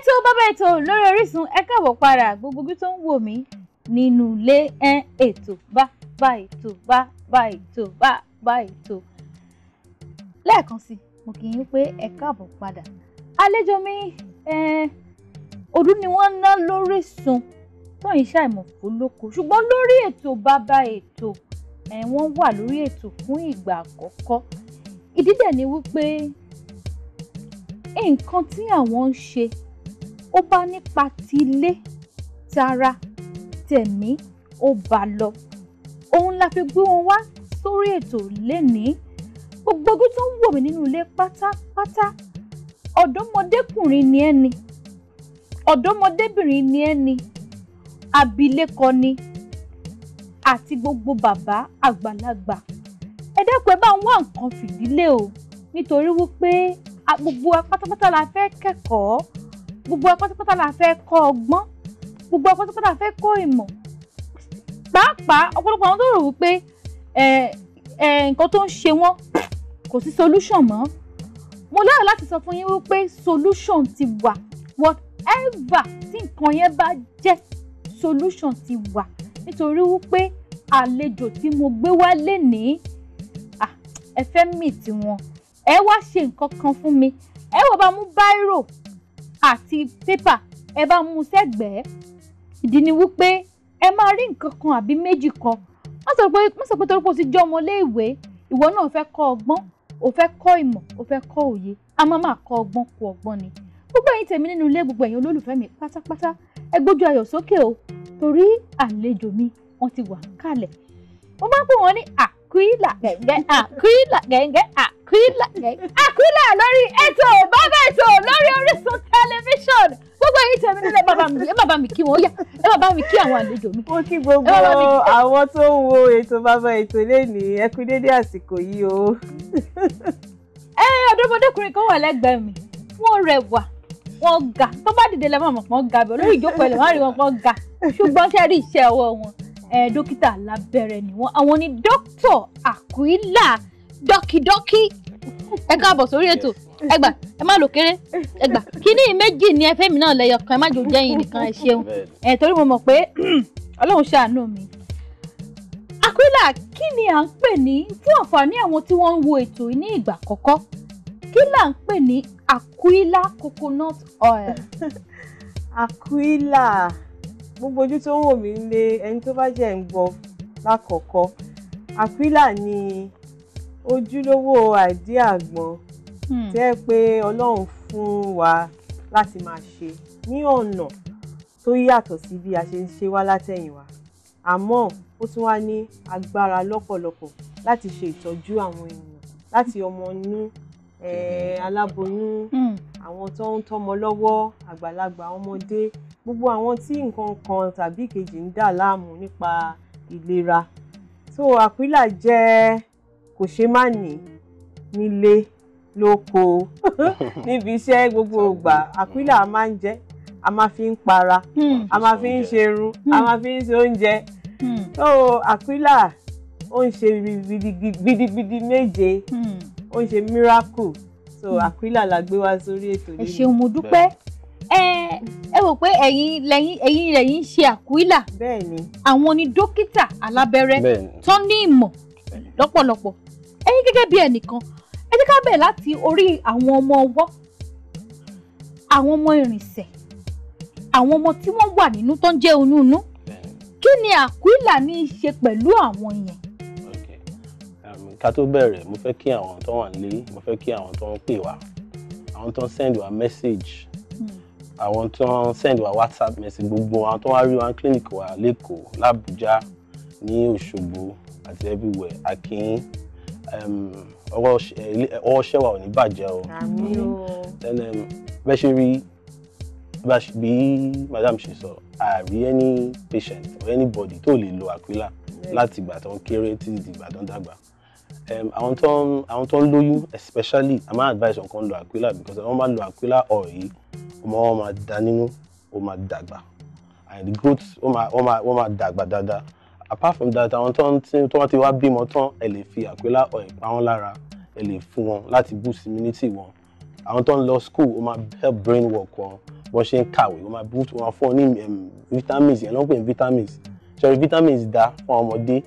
ètò bàbá ètò lórí Orísun ẹ káàbọ̀ padà gbogbo bí tó ń wò mí nínú ilé ètò bàbá ètò lẹ́ẹ̀kan sí mo kì í pé ẹ káàbọ̀ padà àlejò mi ọdún ni wọ́n ná lórísun tó ń ṣàìmọ̀ fólókó ṣùgbọ́n lórí ètò bàbá ètò wọ́n wà lórí ètò fún ìgbà àkọ́kọ́ ìdí dẹ̀ ni wípé nǹkan tí àwọn ń ṣe ó bá nípa tilé tara tẹ̀mí ó bá lọ òun la fi gbé wọn wá sórí ètò lénìí gbogbo ojú tó ń wò mí nínú ilé pátápátá ọ̀dọ́mọdékùnrin ni ẹni ọ̀dọ́mọdébìnrin ni ẹni abilékọ ni àti gbogbo bàbá àgbàlagbà ẹ dẹ́kun ẹ bá ń wá nǹkan fìdílé o nítorí wípé gbogbo apátápátá la fẹ́ kẹ́kọ̀ọ́ gbogbo apátápátá la fẹ́ kọ́ ọgbọ́n gbogbo apátápátá la fẹ́ kọ́ ìmọ̀ pàápàá ọ̀pọ̀lọpọ̀ àwọn tó rò wípé nǹkan tó ń ṣe wọ́n kò sí solution mọ́ mo láyọ̀ láti sọ fún yín wípé solution ti wà whatever tí nǹkan yẹn bá jẹ́ solution ti wà nítorí wípé àlejò tí mo gbé wá lénìí ẹ fẹ́ mì tí wọn ẹ wá ṣe nǹkan kan fún mi ẹ wá bá mú báírò àti pépà ẹ bá mú sẹ́gbẹ̀ẹ́ ìdí ni wípé ẹ máa rí nǹkan kan àbí méjì kan má sọ pé torí pé o ti jẹ́ ọmọléèwé ìwọ náà fẹ́ kọ́ ọgbọ́n o fẹ́ kọ́ ìmọ̀ o fẹ́ kọ́ òye a máa kọ́ ọgbọ́n kú ọgbọ́n ni gbogbo ẹ̀yin tèmi nínú ilé gbogbo ẹ̀yin olólùfẹ́ mi pátápátá ẹ gbójú ayọ̀ sókè o torí àlejò mi wọ́n ti wà kálẹ̀ mo máa ń pè wọ́n ní Aquila gẹ́gẹ́ Aquila gẹ́gẹ́ Aquila gẹ́gẹ́ Aquila lórí ètò bàbá ètò lórí Orísun tẹlifíṣọ̀n gbogbo ẹ̀yin tèmi nílẹ̀ bàbá mi kí wọ́n yá ẹ bàbá mi kí àwọn àlejò mi. mo kí gbogbo àwọn tó ń wo ètò bàbá ètò lénìí ẹ kú dédé àsìkò yìí o. ọ̀dọ́mọdékùnrin kan wà lẹ́gbẹ̀ẹ́ mi wọ́n rẹwà wọ́n ga tó bá dìde lẹ́mọ̀ mọ̀ pọ́n ga bẹ́ẹ̀ lórí ìjókòó ẹ̀ lẹ́wọ̀n rí wọn pọ́n ga ṣùgbọ́n ṣe rí iṣẹ́ ọwọ́ wọn dókítà lábẹ́rẹ́ ni wọ́n àwọn ni dókítà Aquila dọ́kídọ́kí ẹ káàbọ̀ sórí ètò ẹgbà ẹ má lò kéré ẹgbà kíní méjì ni ẹ fẹ́ mi náà lẹ́yọ kan ẹ má jò jẹ́yìn nìkan ẹ ṣeun torí mo mọ̀ pé Ọlọ́run ṣàánú mi. Aquila kí ni à ń pè ní fún àǹfààní àwọn tí wọ́n ń wo ètò yìí ní ìgbà àkọ́kọ́ kí là ń pè ní Aquila coconut oil. Aquila gbogbo ojú tó ń wò mí lé ẹni tó bá jẹ́ ń gbọ́ lákọ̀ọ́kọ́ Aquila ni ojúlówó àìdí àgbọn tẹ́ pé Ọlọ́run fún wa láti máa ṣe ní ọ̀nà tó yàtọ̀ sí bí a ṣe ń ṣe wá látẹ̀yìnwá àmọ́ ó tún wá ní agbára lọ́pọ̀lọpọ̀ láti ṣe ìtọ́jú àwọn ènìyàn láti ọmọ inú aláboyún àwọn tó ń tọ́mọ lọ́wọ́ àgbàlagbà ọmọdé gbogbo àwọn tí nǹkan kan tàbí ìkejì ń dà láàmú nípa ìlera so Aquila jẹ́ kò ṣe má ní nílé lóko níbi iṣẹ́ gbogbo ìgbà Aquila máa ń jẹ a máa fi ń para a máa fi ń ṣerun a máa fi ń ṣe oúnjẹ so Aquila ó ń ṣe gidigidi méje ó ń ṣe miracle so Aquila la gbé wá sórí ètò yìí. ẹ ṣeun mo dúpẹ́ ẹ wò pé ẹ̀yin lẹ́yìn ṣe Aquila bẹ́ẹ̀ ni àwọn ni dókítà alábẹ́rẹ́ tó ní ìmọ̀ lọ́pọ̀lọpọ̀ ẹ̀yin gẹ́gẹ́ bí ẹnìkan ẹ jẹ́ ká bẹ̀rẹ̀ láti orí àwọn ọmọ ọwọ́ àwọn ọmọ ìrìnsẹ̀ àwọn ọmọ tí wọ́n wà nínú tó ń jẹ́ oyún inú kí ni Aquila ní í ṣe pẹ̀lú àwọn yẹn. ká tó bẹ̀rẹ̀ mo fẹ́ kí àwọn tó wà nílé mo fẹ́ kí àwọn tó ń pè wá àwọn tó ń send wa message àwọn tó ń send wa WhatsApp message gbogbo àwọn tó wá rí wa clinic wa lẹ́kọ̀ọ́ l'Abuja ní Òṣogbo àti everywhere akin ọwọ́ ṣẹ́wà ò ní bàjẹ́ o. àmín o. bẹ́ẹ̀ ṣe rí bí madam ṣe sọ àrí any patient or anybody tó lè lo Aquila láti ìgbà tó ń kéré títí di ìgbà tó ń dàgbà àwọn tó ń lóyún especially a máa advise wọn kan lo Aquila because wọ́n máa lo Aquila oil yìí ọmọ wọn máa dá nínú ó máa dàgbà and the growth wọ́n máa dàgbà dáadáa apart from that àwọn tó wọ́n ti wá bímọ tán ẹ lè fi Aquila oil pa wọ́n lára ẹ lè fún wọn láti boost immunity wọn àwọn tó ń lọ school ó máa help brain work wọn bó ṣe ń kàwé ó máa boost wọn fún ọ ní vitamins yẹn ló ń pè ní vitamins ṣe vitamins dá fún ọmọdé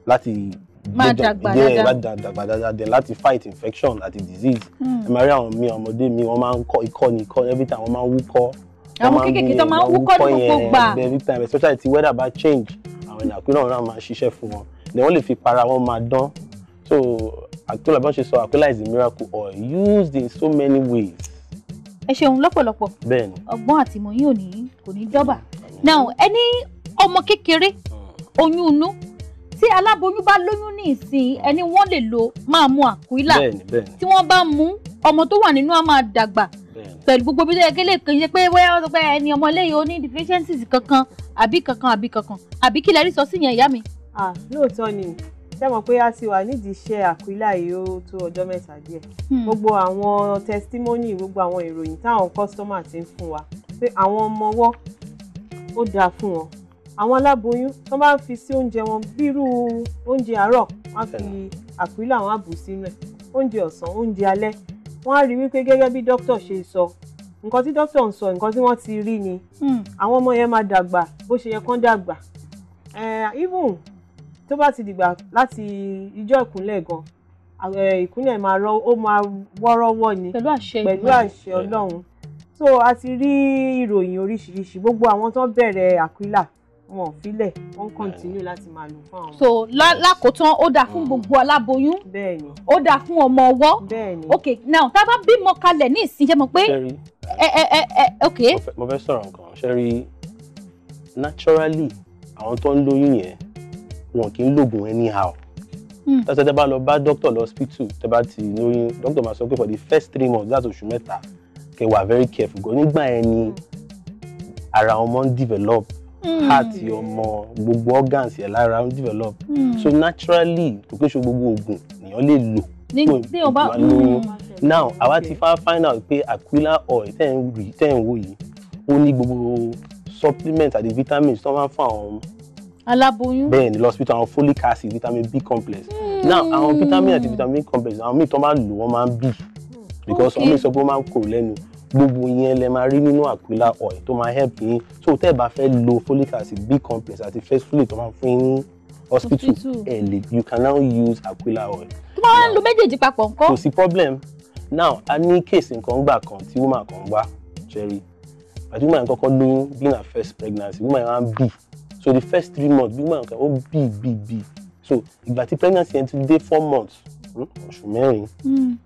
láti máa dàgbà dáadáa then láti fight infection àti disease ẹ máa rí àwọn ọmọdé mi wọ́n máa ń kọ́ ikọ́ every time wọ́n máa ń wúkọ́ àwọn kéékèèké tó máa ń wúkọ́ ní gbogbo gbà every time especially tí weather bá change àwọn ìnàkúnà náà máa ṣiṣẹ́ fún wọn then wọ́n lè fi para wọn máa dán so Aquila bọ́n ṣe sọ Aquila is a miracle oil used in so many ways. ẹ ṣeun lọ́pọ̀lọpọ̀ bẹ́ẹ̀ni ọgbọ́n àti ìmọ̀ yín kò ní jọba now ẹni ọmọ kékeré oyún inú tí aláboyún bá lóyún ní ìsìn ẹni wọ́n lè lo máa mu Aquila tí wọ́n bá mú ọmọ tó wà nínú á máa dàgbà pẹ̀lú gbogbo bí ó yẹ kí lè pé wọ́n sọ pé ẹni ọmọ lẹ́yìn ó ní deficiencies kankan àbí kí lẹ rí sọ sí yẹn ìyá mi. lóòótọ́ ni ṣé mọ̀ pé a ti wà nídìí iṣẹ́ Aquila yìí ó tó ọjọ́ mẹ́ta díẹ̀ gbogbo àwọn testimony gbogbo àwọn ìròyìn táwọn customer ti ń fún wa pé àwọn ọmọ ọwọ́ ó dáa fún wọn àwọn aláboyún tó bá fi sí oúnjẹ wọn bírú oúnjẹ àárọ̀ wọ́n fi Aquila wọn àbù sínú ẹ̀ oúnjẹ ọ̀sán oúnjẹ alẹ́ wọ́n á rí wípé gẹ́gẹ́ bí dókítà ṣe sọ nǹkan tí dókítà ń sọ nǹkan tí wọ́n ti rí ni àwọn ọmọ yẹn máa dàgbà bó ṣe yẹ kán dàgbà even tó bá ti dìgbà láti ìjọ ìkúnlẹ̀ gan ìkúnlẹ̀ máa wọ́rọ́wọ́ ni pẹ̀lú àṣẹ Ọlọ́run so a ti rí ìròyìn oríṣiríṣi gbogbo àwọn tó bẹ̀rẹ̀ Aquila wọn ò filẹ̀ wọ́n continue láti máa lò fún àwọn. so lákòótán ó dáa fún gbogbo aláboyún bẹ́ẹ̀ni ó dáa fún ọmọ ọwọ́ bẹ́ẹ̀ni ok now tá a bá bímọ kalẹ̀ ní ìsìn jẹ́ mọ̀ pé ok. mo fẹ́ sọ̀rọ̀ nǹkan ṣe rí naturally àwọn tó ń lóyún yẹn wọn kì í lògùn anyhow tẹ́sẹ̀ tẹ́ bá lọ bá doctor lọ hospital tẹ́ bá ti lóyún doctor máa sọ pé for the first 3 months láti oṣù mẹ́ta kẹ́ wà very careful gan nígbà yẹn ni ara ọmọ ń develop heart ọmọ gbogbo organs yẹn lára ń develop so naturally kò kí n ṣe gbogbo oògùn nìyẹn lè lò ní ọba now àwa ti find out pé Aquila oil tẹ́ ń wò yìí ó ní gbogbo supplement àti vitamins tó máa ń fún àwọn aláboyún bẹ́ẹ̀ ni lọ́sibítù àwọn folic acid vitamin B complex now àwọn vitamin àti vitamin complex àwọn míì tó máa lò wọ́n máa ń bì because wọ́n míì sọ pé wọ́n máa ń kò lẹ́nu gbogbo yẹn lẹ máa rí nínú Aquila oil tó máa help yín so tẹ́ ẹ bá fẹ́ lo folic acid B complex àti fesfolate tó máa fún yín ní hospital ẹ lè you can now use Aquila oil. tó máa ń lo méjèèjì papọ̀ nǹkan. kò sí problem now a ní case nǹkan gbà kan tí woman kan wá ṣẹ́rí àti woman kọ́kọ́ lóyún being her first pregnancy woman yẹn wá ń bì so the first 3 months bí woman kan ó bì so ìgbà tí pregnancy yẹn ti dé 4 months oṣù mẹ́rin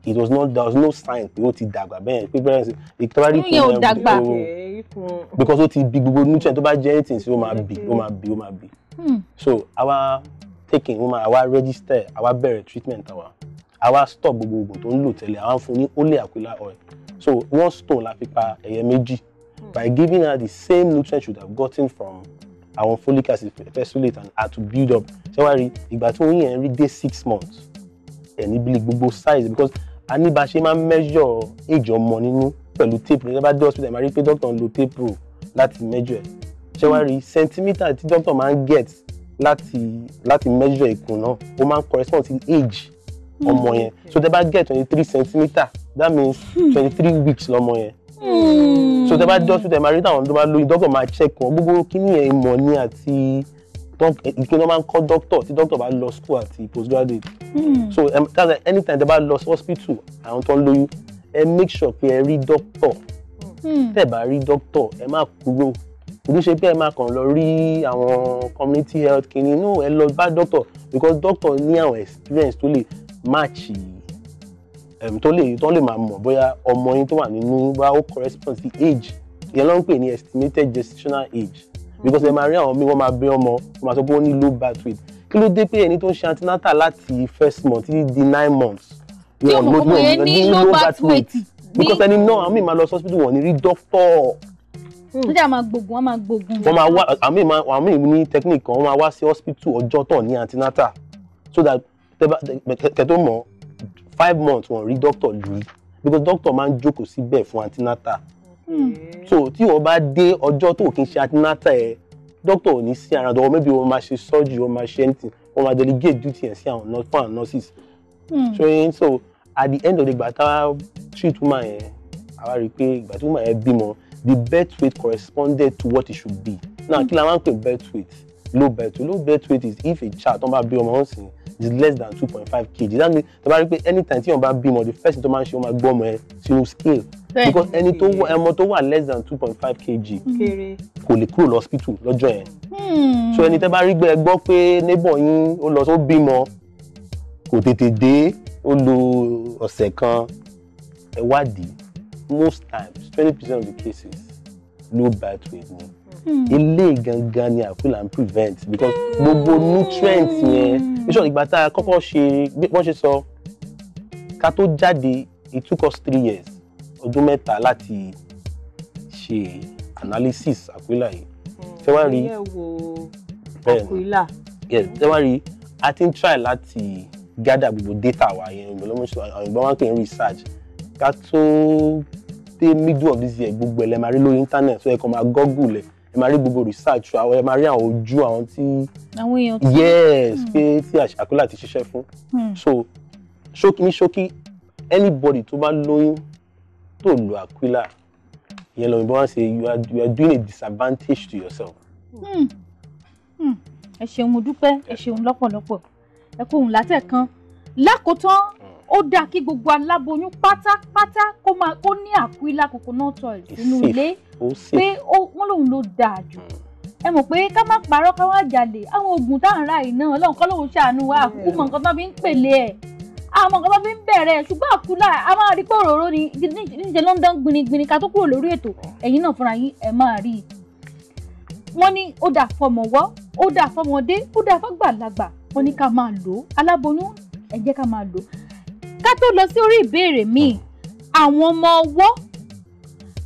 there was no sign pé ó ti dàgbà bẹ́ẹ̀ pé pregnancy ìtọ́wárí kò yẹn ò dàgbà because ó ti bí gbogbo nutrient tó bá jẹ́ anything sí ó máa bì so àwa taking woman àwa register àwa bẹ̀rẹ̀ treatment àwa stop gbogbo oògùn tó ń lò tẹ́lẹ̀ àwa fún ní only Aquila oil so one stone la fi pa ẹyẹ méjì by giving her the same nutrient she would have gotten from àwọn folic acid fesfolate and her to build up ṣé wàá rí ìgbà tí oyún yẹn rí dé 6 months ẹ̀ níbi gbogbo size because a ní bá ṣe máa measure age ọmọ nínú pẹ̀lú tape ní ẹ bá dé hospital ẹ̀ máa rí pé doctor ń lo tape rule láti measure ẹ̀ ṣé wàá rí centimetre tí doctor máa ń get láti measure ikùn náà ó máa ń correspond to age ọmọ yẹn so tẹ́ bá get 23 centimetre that means 23 weeks lọ́mọ yẹn. So tẹ́ bá dé hospital máa rí táwọn tó bá lóyún doctor máa check wọn gbogbo kíní yẹn ìmọ̀ ní àti ìkíni máa ń kọ́ doctor tí doctor bá lọ school àti postgraduate so that's like anytime tẹ́ bá lọ hospital àwọn tó ń lóyún ẹ make sure pé ẹ rí doctor tẹ́ bá rí doctor ẹ má kúrò kò ṣe pé ẹ máa kàn lọ rí àwọn community health kíní no ẹ lọ bá doctor because doctor ní àwọn experience tó lè match tó lè máa mọ̀ bóyá ọmọ yín tó wà nínú bá ó correspond sí age ìyẹn ló ń pè ní estimated gestational age because ẹ máa rí àwọn míì wọ́n máa bí ọmọ wọ́n máa sọ pé ó ní low birth weight kí ló dé pé ẹni tó ń ṣe antenatal láti first month títí di 9 months wọ́n ní low birth weight because ẹni náà àwọn míì máa lọ hospital wọ́n ní rí doctor wọ́n máa gbógun wọ́n máa wá àwọn míì ní technique kan wọ́n máa wá sí hospital ọjọ́ tán ní antenatal so that kẹ́tọ́ mọ̀ 5 months wọ́n rí doctor rí because doctor máa ń jókòó síbẹ̀ fún antenatal so tí wọ́n bá dé ọjọ́ tó kì í ṣe antenatal ẹ̀ doctor ò ní sí ara dọ̀wọ́ maybe wọ́n máa ṣe surgery wọ́n máa ṣe anything wọ́n máa delegate duty ẹ̀ sí àwọn fún àwọn nurses so at the end of the day ìgbà tá treat woman yẹn àwa rí i pé ìgbà tí woman yẹn bímọ the birth weight corresponded to what it should be. Now kí la máa ń pè birth weight? Low birth weight is if a child tó bá bí ọmọ wọn sìn is less than 2.5 kg. That means tó bá rí pé anytime tí wọ́n bá bímọ the first thing tó máa ń ṣe wọ́n máa gbọ́ ọmọ ẹ sínú scale because ẹni tó ọmọ tó wà less than 2.5 kg kò lè kúrò lọ́spítù lọ́jọ́ yẹn. So ẹni tẹ́ bá rí gbé ẹ gbọ́ pé neighbor yín ó lọ só bímọ kò tètè dé ó lo ọ̀sẹ̀ kan ẹ wádìí most times 20% of the cases low birth weight ni. Ilé gangan ni Aquila ń prevent because gbogbo nutrients yẹn níṣọ́ ìgbà tá a kọ́kọ́ ṣe wọ́n ṣe sọ ká tó jáde it took us 3 years ọdún mẹ́ta láti ṣe analysis Aquila yìí. Fẹ́wárí Aquila. Yes, fẹ́wárí a ti ń try láti gather gbogbo data wa yẹn ìgbà wọn pè ní research ká tó dé middle of this year gbogbo ẹ̀ lẹ́ máa rí lórí internet so ẹ kàn máa google ẹ̀ ẹ máa rí gbogbo research àwọn ẹ máa rí àwọn ojú àwọn tí àwọn èèyàn tí yes pé tí Aquila ti ṣiṣẹ́ fún so ṣókí anybody tó bá lóyún tó lo Aquila ìyẹn lọ ìbọn wá ṣe you are doing a disadvantage to yourself. ẹ ṣeun mo dúpẹ́ ẹ ṣeun lọ́pọ̀lọpọ̀ ẹ kó òun látẹ̀kan lákòótán ó dáa kí gbogbo aláboyún pátápátá kó ní Aquila coconut oil sínú ilé pé wọ́n lòun ló dáa jù ẹ mọ̀ pé ká má parọ́ ká wá jalè àwọn oògùn tá à ń ra yìí náà Ọlọ́run kọ́ lóun ṣàánú wa àkókò mọ̀ nǹkan tó fi ń pèlè ẹ̀ àmọ́ nǹkan tó fi ń bẹ̀rẹ̀ ṣùgbọ́n Aquila a máa rí pé òróró ni níṣẹ́ ló ń dán gbinigbini ká tó kúrò lórí ètò ẹ̀yin náà fúnra yín ẹ̀ máa rí i wọ́n ní ó dà fọmọwọ́ ó dà fọmọdé ó dà fàgbàlagbà wọ́n ní ká máa lò ó aláboyún ẹ jẹ́ ká máa lò ó ká tó lọ sí orí ìbéèrè míì àwọn ọmọ ọwọ́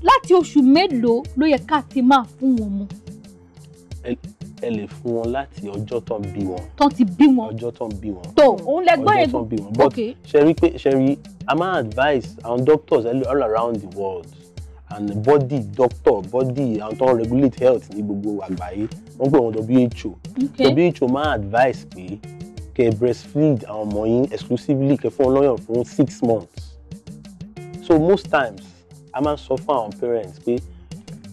láti oṣù mélòó ló yẹ ká ti máa fún wọn mu. ẹ lè fún wọn láti ọjọ́ tán bí wọn. tán ti bí wọn. ọjọ́ tán bí wọn. tó òun lẹ gbọ́ yẹn. ọjọ́ tán bí wọn. but ṣe rí a máa advise àwọn doctors all around the world and body doctor body àwọn tó ń regulate health ní gbogbo àgbáyé wọ́n pè wọ́n WHO máa advise pé kẹ́ breastfeed àwọn ọmọ yín exclusively kẹ́ fún wọn lọ́yàn fún 6 months. So most times a máa ń sọ fún àwọn parents pé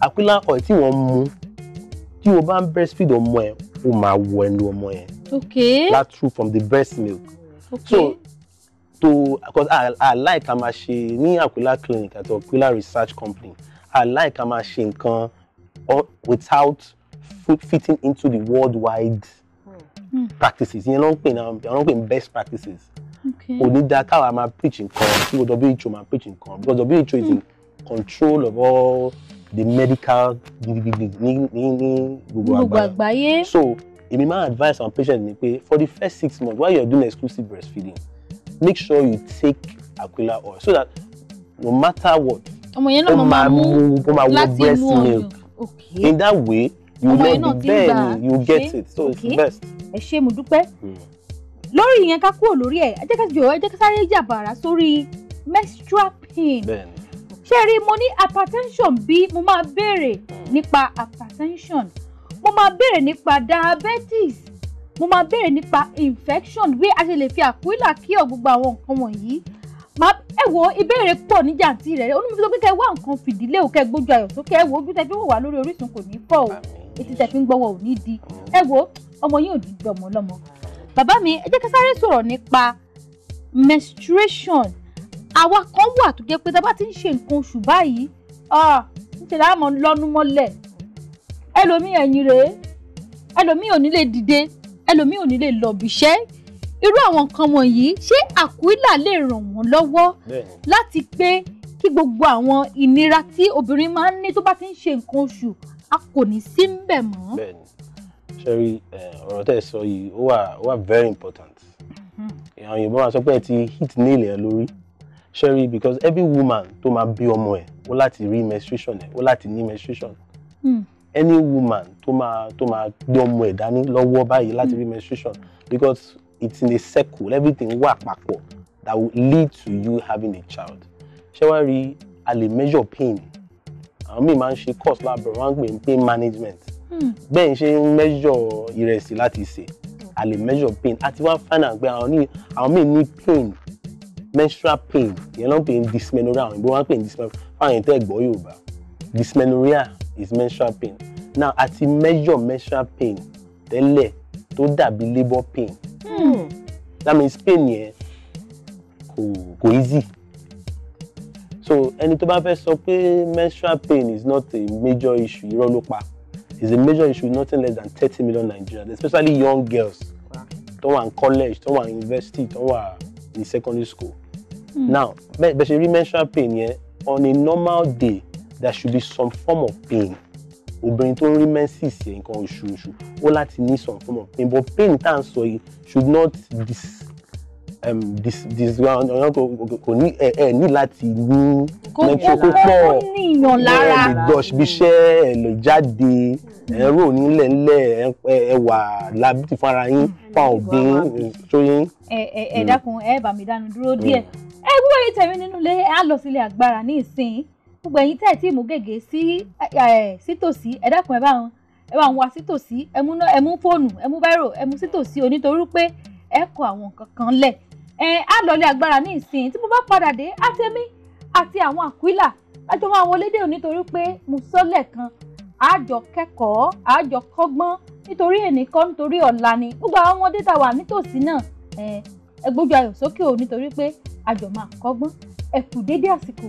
Aquila oil tí wọ́n mú tí o bá ń breastfeed ọmọ ẹ o máa wọ ẹnu ọmọ yẹn. That's true from the breast milk. So because I like a máa ṣe ní Aquila clinic àti Aquila research company I like a máa ṣe nǹkan without fitting into the worldwide practices yẹn ló ń pè ní best practices. Onídàá káwa máa preach nǹkan tí WHO máa preach nǹkan because WHO is in control of all the medical ní gbogbo àgbáyé. So èmi máa advise our patients ni pé for the first 6 months while you are doing exclusive breastfeeding make sure you take Aquila oil so that no matter what ọmọ yẹn náà máa mú láti breast milk in that way you know the then you get it so it's the best. ẹ ṣé mo dúpẹ́ lórí ìyẹn ká kúrò lórí ẹ̀ ẹ jẹ́ ká sáré jàbàrà sórí menstrual pain ṣé rí mo ní hypertension bí mo máa béèrè nípa hypertension mo máa béèrè nípa diabetes mo máa béèrè nípa infection bí a ṣe lè fi Aquila kí ọ gbogbo àwọn nǹkan wọ̀nyí ẹ wo ìbéèrè pọ̀ ní jàǹtì rẹ̀ olùmí sọ pé kẹ́ wá nǹkan fìdílé o kẹ́ gbójú ayọ̀ sókè ẹ wo ojú tẹ́ fi wò wá lórí Orísun kò ní fọ́ o etí tẹ́ fi ń gbọ́wọ́ ò ní di ẹ wo ọmọ yín ò ní di ọmọ lọ́mọ bàbá mi ẹ jẹ́ ká sáré sọ̀rọ̀ nípa menstruation àwa kan wà tó jẹ́ pé tá a bá ti ń ṣe nǹkan oṣù báyìí níṣẹ́ láà mọ́ lọ́nu mọ́lẹ̀ ẹlòmíì ẹ̀yìn rèé ẹlòmíì ò ní lè dìde ẹlòmíì ò ní lè lọ bìṣẹ́ irú àwọn nǹkan wọ̀nyí ṣé Aquila lè ràn wọ́n lọ́wọ́ láti pé kí gbogbo àwọn ìnira tí obìnrin máa ń ní tó bá ti ń ṣe nǹkan oṣù a kò ní sí ń bẹ̀ mọ́. bẹ́ẹ̀ni ṣẹ́rí ọ̀rọ̀ tẹ́ ẹ sọ yìí ó wà very important àwọn Yorùbá máa sọ pé ẹ ti hit nail ẹ lórí ṣẹ́rí because every woman tó máa bí ọmọ ẹ̀ ó láti rí menstruation ẹ̀ ó láti ní menstruation any woman tó máa gbé ọmọ ẹ̀ dání lọ́wọ́ báyìí láti rí menstruation because it's in a circle everything wà papọ̀ that will lead to you having a child ṣé wàá rí a lè measure pain àwọn míì máa ń ṣe course lábẹ̀rẹ̀ wọ́n á ń pè ní pain management bẹ́ẹ̀ ṣe ń measure ìrẹsì láti ṣe a lè measure pain àti wọ́n find out pé àwọn míì ní pain menstrual pain ìyẹn ló ń pè ní dysmenorrhea àwọn ìbò wọn pè ní dysmenorrhea fáwọn èèyàn tẹ́ gbọ́ Yorùbá dysmenorrhea is menstrual pain now àti measure menstrual pain tẹ́lẹ̀ tó dàbí labour pain that means pain yẹn kò easy so ẹni tó bá fẹ́ sọ pé menstrual pain is not a major issue irọ́ ló pa is a major issue nothing less than 30 million Nigerians especially young girls tó wà ní college tó wà ní university tó wà ní secondary school now bẹ́ẹ̀ ṣe rí menstrual pain yẹn on a normal day there should be some form of pain obìnrin tó ń rí menses yẹn nǹkan oṣooṣù ó láti ní some form of pain but pain tá à ń sọ yìí should not kò ní ní láti ní menstrual kó pọ̀ níyàn lára ẹ lè gbọ́ bí iṣẹ́ ẹ lè jáde ẹ rò nílẹ̀ ńlẹ̀ ẹ wà lábìtì fúnra yín fún àwọn obìnrin tó yín. ẹ dákun ẹ bá mi dánu dúró díẹ̀ ẹ gbogbo ẹ̀yin tẹ̀mí nínú ilé á lọ sílé agbára ní ìsìn gbogbo ẹ̀yin tẹ̀ tí mú gègé sítòsí ẹ dákun ẹ bá wọn wá sítòsí ẹ mú fóònù ẹ mú báírò ẹ mú sítòsí onítorí pé ẹ kọ àwọn nǹkan kan lẹ̀ á lọ ilé agbára ní ìsìn tí mo bá padà dé àtẹ̀mí àti àwọn Aquila lájọ máa wọlé dé nítorí pé mo sọ lẹ́ẹ̀kan àjọ kẹ́kọ̀ọ́ àjọ kọ́gbọ́n nítorí ẹnìkan nítorí ọ̀la ni gbogbo àwọn ọmọdé tá wà nítòsí náà ẹ gbójú ayọ̀ sókè o nítorí pé àjọ máa kọ́gbọ́n ẹ kú dédé àsìkò